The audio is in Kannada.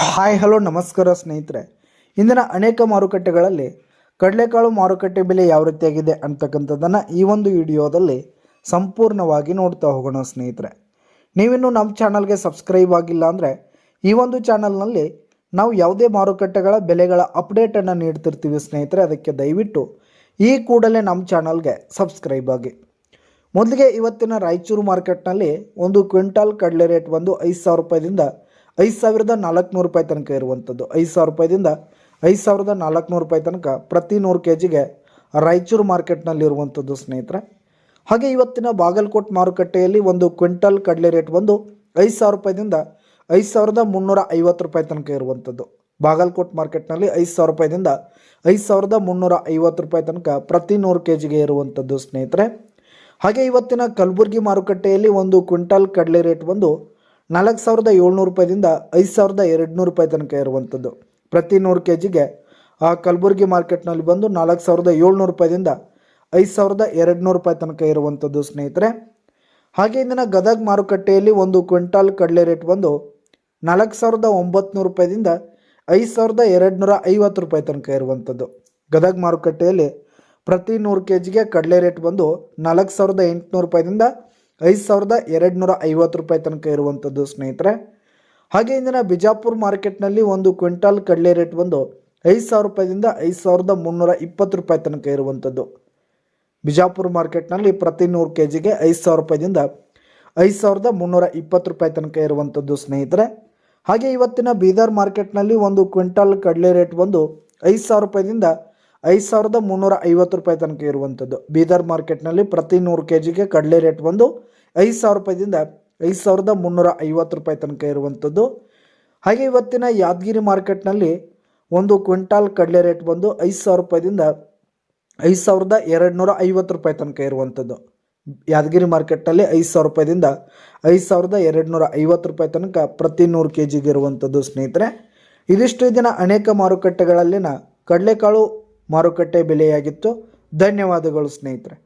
ಹಾಯ್ ಹಲೋ ನಮಸ್ಕಾರ ಸ್ನೇಹಿತರೆ. ಇಂದಿನ ಅನೇಕ ಮಾರುಕಟ್ಟೆಗಳಲ್ಲಿ ಕಡಲೆಕಾಳು ಮಾರುಕಟ್ಟೆ ಬೆಲೆ ಯಾವ ರೀತಿಯಾಗಿದೆ ಅಂತಕ್ಕಂಥದ್ದನ್ನು ಈ ಒಂದು ವಿಡಿಯೋದಲ್ಲಿ ಸಂಪೂರ್ಣವಾಗಿ ನೋಡ್ತಾ ಹೋಗೋಣ ಸ್ನೇಹಿತರೆ. ನೀವಿನ್ನು ನಮ್ಮ ಚಾನಲ್ಗೆ ಸಬ್ಸ್ಕ್ರೈಬ್ ಆಗಿಲ್ಲ ಅಂದರೆ ಈ ಒಂದು ಚಾನಲ್ನಲ್ಲಿ ನಾವು ಯಾವುದೇ ಮಾರುಕಟ್ಟೆಗಳ ಬೆಲೆಗಳ ಅಪ್ಡೇಟನ್ನು ನೀಡ್ತಿರ್ತೀವಿ ಸ್ನೇಹಿತರೆ. ಅದಕ್ಕೆ ದಯವಿಟ್ಟು ಈ ಕೂಡಲೇ ನಮ್ಮ ಚಾನಲ್ಗೆ ಸಬ್ಸ್ಕ್ರೈಬ್ ಆಗಿ. ಮೊದಲಿಗೆ ಇವತ್ತಿನ ರಾಯಚೂರು ಮಾರ್ಕೆಟ್ನಲ್ಲಿ ಒಂದು ಕ್ವಿಂಟಾಲ್ ಕಡಲೆ ರೇಟ್ ಬಂದು 5,000 ರೂಪಾಯಿದಿಂದ 5,400 ರೂಪಾಯಿ ತನಕ ಇರುವಂಥದ್ದು. 5,000 ರೂಪಾಯಿದಿಂದ 5,400 ರೂಪಾಯಿ ತನಕ ಪ್ರತಿ 100 kgಗೆ ರಾಯಚೂರು ಮಾರ್ಕೆಟ್ನಲ್ಲಿ ಇರುವಂಥದ್ದು ಸ್ನೇಹಿತರೆ. ಹಾಗೆ ಇವತ್ತಿನ ಬಾಗಲಕೋಟೆ ಮಾರುಕಟ್ಟೆಯಲ್ಲಿ ಒಂದು ಕ್ವಿಂಟಲ್ ಕಡಲೆ ರೇಟ್ ಬಂದು 5,000 ರೂಪಾಯಿದಿಂದ 5,350 ರೂಪಾಯಿ ತನಕ ಇರುವಂಥದ್ದು. ಬಾಗಲಕೋಟೆ ಮಾರ್ಕೆಟ್ನಲ್ಲಿ 5,000 ರೂಪಾಯಿದಿಂದ 5,350 ರೂಪಾಯಿ ತನಕ ಪ್ರತಿ 100 kgಗೆ ಇರುವಂಥದ್ದು ಸ್ನೇಹಿತರೆ. ಹಾಗೆ ಇವತ್ತಿನ ಕಲಬುರಗಿ ಮಾರುಕಟ್ಟೆಯಲ್ಲಿ ಒಂದು ಕ್ವಿಂಟಲ್ ಕಡಲೆ ರೇಟ್ ಬಂದು 4,700 ರೂಪಾಯಿದಿಂದ 5,200 ರೂಪಾಯಿ ತನಕ ಇರುವಂಥದ್ದು. ಪ್ರತಿ 100 kgಗೆ ಕಲಬುರಗಿ ಮಾರ್ಕೆಟ್ನಲ್ಲಿ ಬಂದು 4,700 ರೂಪಾಯಿದಿಂದ 5,200 ರೂಪಾಯಿ ತನಕ ಇರುವಂಥದ್ದು ಸ್ನೇಹಿತರೆ. ಹಾಗೆ ಇಂದಿನ ಗದಗ ಮಾರುಕಟ್ಟೆಯಲ್ಲಿ ಒಂದು ಕ್ವಿಂಟಾಲ್ ಕಡಲೆ ರೇಟ್ ಬಂದು 4,900 ರೂಪಾಯಿದಿಂದ 5,250 ರೂಪಾಯಿ ತನಕ ಇರುವಂಥದ್ದು. ಗದಗ ಮಾರುಕಟ್ಟೆಯಲ್ಲಿ ಪ್ರತಿ 100 kgಗೆ ಕಡಲೆ ರೇಟ್ ಬಂದು 4,800 ರೂಪಾಯಿದಿಂದ 5,250 ರೂಪಾಯಿ ತನಕ ಇರುವಂಥದ್ದು ಸ್ನೇಹಿತರೆ. ಹಾಗೆ ಇಂದಿನ ಬಿಜಾಪುರ ಮಾರ್ಕೆಟ್ನಲ್ಲಿ ಒಂದು ಕ್ವಿಂಟಾಲ್ ಕಡಲೆ ರೇಟ್ ಬಂದು 5,000 ರೂಪಾಯಿದಿಂದ 5,320 ರೂಪಾಯಿ ತನಕ ಇರುವಂಥದ್ದು. ಬಿಜಾಪುರ ಮಾರ್ಕೆಟ್ನಲ್ಲಿ ಪ್ರತಿ 100 kgಗೆ 5,000 ರೂಪಾಯಿದಿಂದ 5,320 ರೂಪಾಯಿ ತನಕ ಇರುವಂಥದ್ದು ಸ್ನೇಹಿತರೆ. ಹಾಗೆ ಇವತ್ತಿನ ಬೀದರ್ ಮಾರ್ಕೆಟ್ನಲ್ಲಿ ಒಂದು ಕ್ವಿಂಟಾಲ್ ಕಡಲೆ ರೇಟ್ ಬಂದು 5,000 ರೂಪಾಯಿದಿಂದ 5,350 ರೂಪಾಯಿ ತನಕ ಇರುವಂಥದ್ದು. ಬೀದರ್ ಮಾರ್ಕೆಟ್ನಲ್ಲಿ ಪ್ರತಿ 100 kgಗೆ ಕಡಲೆ ರೇಟ್ ಬಂದು 5,000 ರೂಪಾಯಿದಿಂದ 5,350 ರೂಪಾಯಿ ತನಕ ಇರುವಂಥದ್ದು. ಹಾಗೆ ಇವತ್ತಿನ ಯಾದಗಿರಿ ಮಾರ್ಕೆಟ್ನಲ್ಲಿ ಒಂದು ಕ್ವಿಂಟಾಲ್ ಕಡಲೆ ರೇಟ್ ಬಂದು 5,000 ರೂಪಾಯಿದಿಂದ 5,250 ರೂಪಾಯಿ ತನಕ ಇರುವಂಥದ್ದು. ಯಾದಗಿರಿ ಮಾರ್ಕೆಟ್ನಲ್ಲಿ 5,000 ರೂಪಾಯಿದಿಂದ 5,250 ರೂಪಾಯಿ ತನಕ ಪ್ರತಿ 100 kgಗೆ ಇರುವಂಥದ್ದು ಸ್ನೇಹಿತರೆ. ಇದಿಷ್ಟು ದಿನ ಅನೇಕ ಮಾರುಕಟ್ಟೆಗಳಲ್ಲಿನ ಕಡಲೆಕಾಳು ಮಾರುಕಟ್ಟೆ ಬೆಲೆಯಾಗಿತ್ತು. ಧನ್ಯವಾದಗಳು ಸ್ನೇಹಿತರೆ.